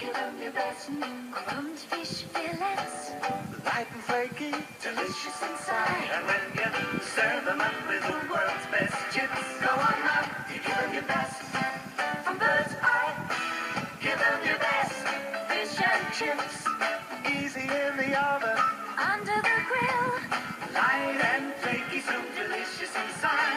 Give them your best. Grilled fish fillets, light and flaky, delicious inside. And when you serve them up with the world's best chips, go on now, you give them your best. From Bird's Eye, give them your best. Fish and chips, easy in the oven, under the grill. Light and flaky, so delicious inside.